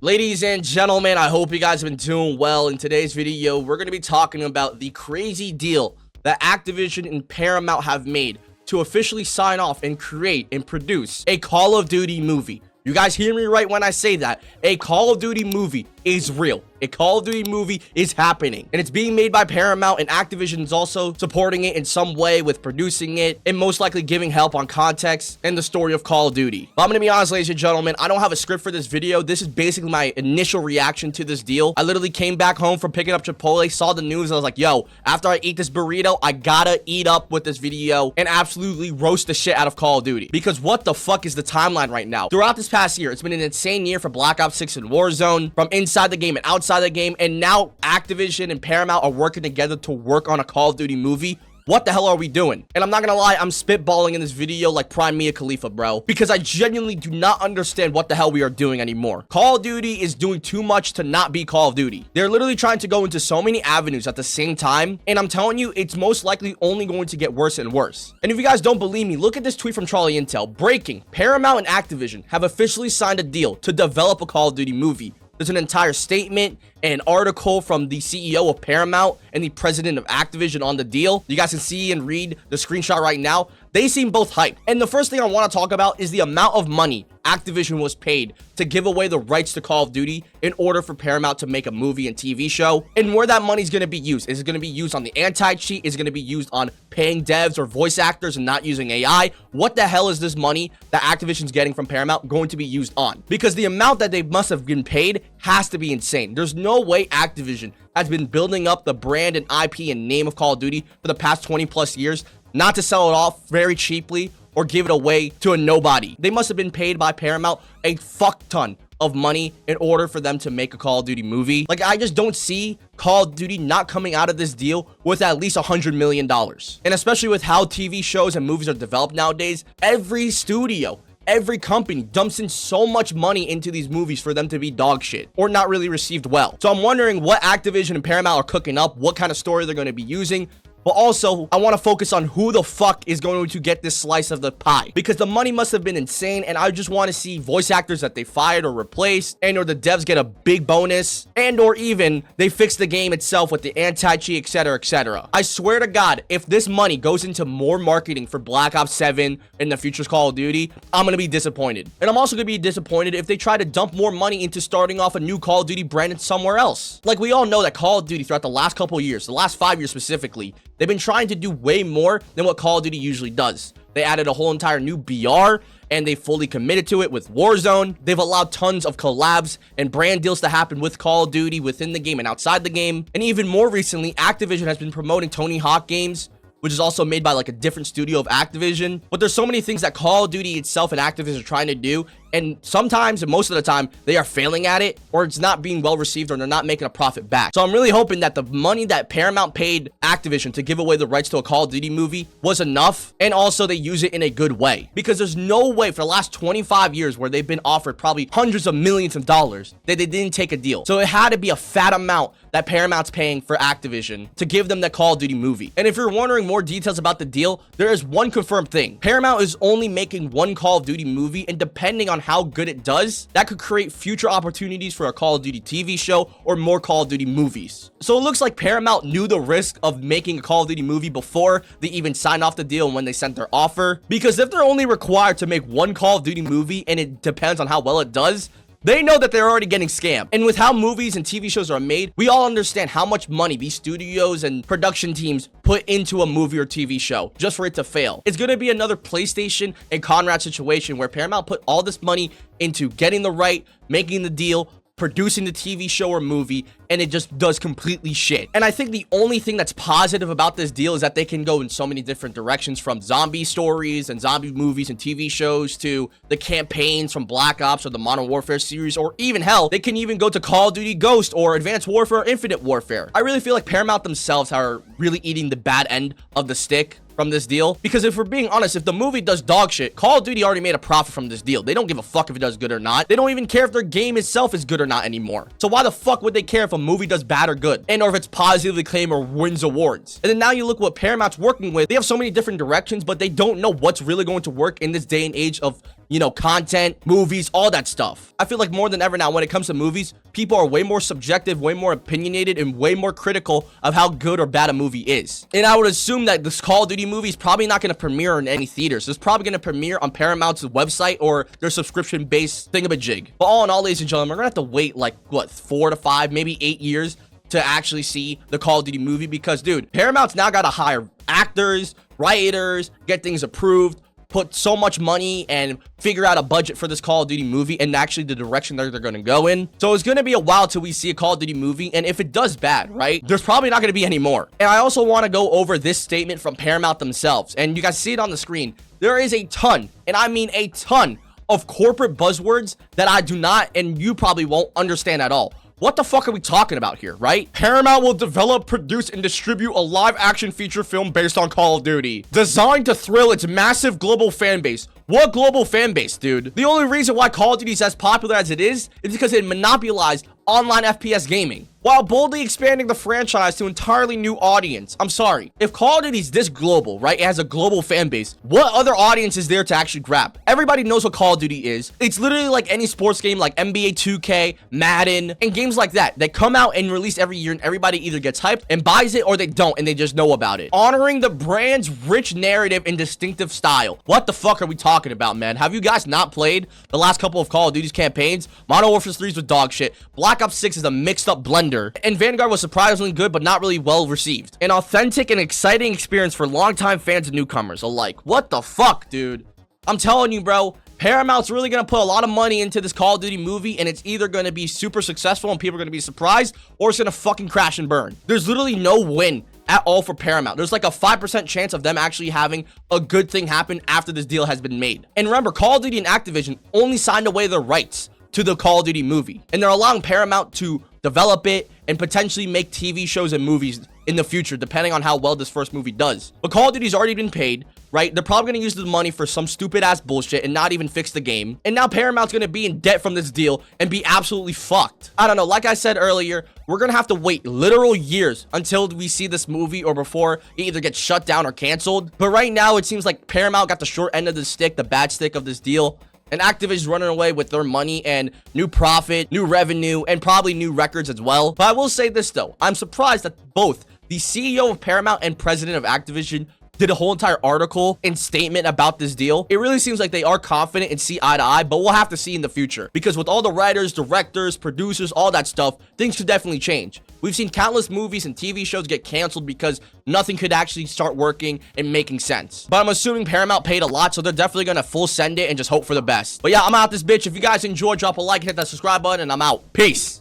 Ladies and gentlemen, I hope you guys have been doing well. In today's video, we're going to be talking about the crazy deal that Activision and Paramount have made to officially sign off and create and produce a Call of Duty movie. You guys hear me right when I say that. A Call of Duty movie is real. A Call of Duty movie is happening, and it's being made by Paramount, and Activision is also supporting it in some way with producing it and most likely giving help on context and the story of Call of Duty. But I'm gonna be honest, ladies and gentlemen, I don't have a script for this video. This is basically my initial reaction to this deal. I literally came back home from picking up Chipotle, saw the news, and I was like, yo, after I eat this burrito, I gotta eat up with this video and absolutely roast the shit out of Call of Duty. Because what the fuck is the timeline right now? Throughout this past year, it's been an insane year for Black Ops 6 and Warzone, from inside the game and outside the game, and now Activision and Paramount are working together to work on a Call of Duty movie. What the hell are we doing? And I'm not gonna lie, I'm spitballing in this video like Prime Mia Khalifa, bro, because I genuinely do not understand what the hell we are doing anymore. Call of Duty is doing too much to not be Call of Duty. They're literally trying to go into so many avenues at the same time, and I'm telling you, it's most likely only going to get worse and worse. And if you guys don't believe me, look at this tweet from Charlie Intel. Breaking: Paramount and Activision have officially signed a deal to develop a Call of Duty movie. There's an entire statement and an article from the CEO of Paramount and the president of Activision on the deal. You guys can see and read the screenshot right now. They seem both hyped. And the first thing I want to talk about is the amount of money Activision was paid to give away the rights to Call of Duty in order for Paramount to make a movie and TV show, and where that money is going to be used. Is it going to be used on the anti-cheat? Is it going to be used on paying devs or voice actors and not using AI? What the hell is this money that Activision's getting from Paramount going to be used on? Because the amount that they must have been paid has to be insane. There's no way Activision has been building up the brand and IP and name of Call of Duty for the past 20 plus years not to sell it off very cheaply or give it away to a nobody. They must have been paid by Paramount a fuck ton of money in order for them to make a Call of Duty movie. Like, I just don't see Call of Duty not coming out of this deal with at least $100 million. And especially with how TV shows and movies are developed nowadays, every studio, every company dumps in so much money into these movies for them to be dog shit or not really received well. So I'm wondering what Activision and Paramount are cooking up, what kind of story they're going to be using. But also, I want to focus on who the fuck is going to get this slice of the pie, because the money must have been insane, and I just want to see voice actors that they fired or replaced, and or the devs get a big bonus, and or even they fix the game itself with the anti-cheat, etc, etc. I swear to God, if this money goes into more marketing for Black Ops 7 and the future's Call of Duty, I'm going to be disappointed. And I'm also going to be disappointed if they try to dump more money into starting off a new Call of Duty branded somewhere else. Like, we all know that Call of Duty throughout the last couple of years, the last 5 years specifically, they've been trying to do way more than what Call of Duty usually does. They added a whole entire new BR, and they fully committed to it with Warzone. They've allowed tons of collabs and brand deals to happen with Call of Duty within the game and outside the game. And even more recently, Activision has been promoting Tony Hawk games, which is also made by like a different studio of Activision. But there's so many things that Call of Duty itself and Activision are trying to do, and sometimes, and most of the time, they are failing at it, or it's not being well received, or they're not making a profit back. So I'm really hoping that the money that Paramount paid Activision to give away the rights to a Call of Duty movie was enough, and also they use it in a good way. Because there's no way for the last 25 years where they've been offered probably hundreds of millions of dollars that they didn't take a deal. So it had to be a fat amount that Paramount's paying for Activision to give them the Call of Duty movie. And if you're wondering more details about the deal, there is one confirmed thing. Paramount is only making one Call of Duty movie, and depending on how good it does, that could create future opportunities for a Call of Duty TV show or more Call of Duty movies. So it looks like Paramount knew the risk of making a Call of Duty movie before they even signed off the deal and when they sent their offer. Because if they're only required to make one Call of Duty movie and it depends on how well it does, they know that they're already getting scammed. And with how movies and TV shows are made, we all understand how much money these studios and production teams put into a movie or TV show just for it to fail. It's going to be another PlayStation and Conrad situation where Paramount put all this money into getting the right, making the deal, producing the TV show or movie, and it just does completely shit. And I think the only thing that's positive about this deal is that they can go in so many different directions, from zombie stories and zombie movies and TV shows to the campaigns from Black Ops or the Modern Warfare series, or even hell, they can even go to Call of Duty Ghost or Advanced Warfare or Infinite Warfare. I really feel like Paramount themselves are really eating the bad end of the stick from this deal, because if we're being honest, if the movie does dog shit, Call of Duty already made a profit from this deal. They don't give a fuck if it does good or not. They don't even care if their game itself is good or not anymore. So why the fuck would they care if a movie does bad or good, and or if it's positively acclaimed or wins awards? And then now you look what Paramount's working with. They have so many different directions, but they don't know what's really going to work in this day and age of you know, content, movies, all that stuff. I feel like more than ever now, when it comes to movies, people are way more subjective, way more opinionated, and way more critical of how good or bad a movie is. And I would assume that this Call of Duty movie is probably not going to premiere in any theaters. It's probably going to premiere on Paramount's website or their subscription-based thingamajig. But all in all, ladies and gentlemen, we're going to have to wait like, what, 4 to 5, maybe 8 years to actually see the Call of Duty movie because, dude, Paramount's now got to hire actors, writers, get things approved, put so much money and figure out a budget for this Call of Duty movie and actually the direction that they're going to go in. So it's going to be a while till we see a Call of Duty movie. And if it does bad, right, there's probably not going to be any more. And I also want to go over this statement from Paramount themselves. And you guys see it on the screen. There is a ton, and I mean a ton, of corporate buzzwords that I do not, and you probably won't understand at all. What the fuck are we talking about here, right? Paramount will develop, produce, and distribute a live-action feature film based on Call of Duty, designed to thrill its massive global fan base. What global fan base, dude? The only reason why Call of Duty is as popular as it is because it monopolized online FPS gaming, while boldly expanding the franchise to an entirely new audience. I'm sorry. If Call of Duty is this global, right, it has a global fan base, what other audience is there to actually grab? Everybody knows what Call of Duty is. It's literally like any sports game like NBA 2K, Madden, and games like that. They come out and release every year and everybody either gets hyped and buys it or they don't and they just know about it. Honoring the brand's rich narrative and distinctive style. What the fuck are we talking about, man? Have you guys not played the last couple of Call of Duty's campaigns? Modern Warfare 3 was dog shit. BlackOps 6 is a mixed up blender, and Vanguard was surprisingly good but not really well received. An authentic and exciting experience for longtime fans and newcomers alike. What the fuck, dude? I'm telling you, bro, Paramount's really gonna put a lot of money into this Call of Duty movie, and it's either gonna be super successful and people are gonna be surprised, or it's gonna fucking crash and burn. There's literally no win at all for Paramount. There's like a 5% chance of them actually having a good thing happen after this deal has been made. And remember, Call of Duty and Activision only signed away their rights to the Call of Duty movie, and they're allowing Paramount to develop it and potentially make TV shows and movies in the future, depending on how well this first movie does. But Call of Duty's already been paid, right? They're probably going to use the money for some stupid ass bullshit and not even fix the game. And now Paramount's going to be in debt from this deal and be absolutely fucked. I don't know. Like I said earlier, we're going to have to wait literal years until we see this movie or before it either gets shut down or canceled. But right now, it seems like Paramount got the short end of the stick, the bad stick of this deal. And Activision's running away with their money and new profit, new revenue, and probably new records as well. But I will say this, though. I'm surprised that both the CEO of Paramount and president of Activision did a whole entire article and statement about this deal. It really seems like they are confident and see eye to eye, but we'll have to see in the future. Because with all the writers, directors, producers, all that stuff, things could definitely change. We've seen countless movies and TV shows get canceled because nothing could actually start working and making sense. But I'm assuming Paramount paid a lot, so they're definitely gonna full send it and just hope for the best. But yeah, I'm out this bitch. If you guys enjoyed, drop a like, hit that subscribe button, and I'm out. Peace.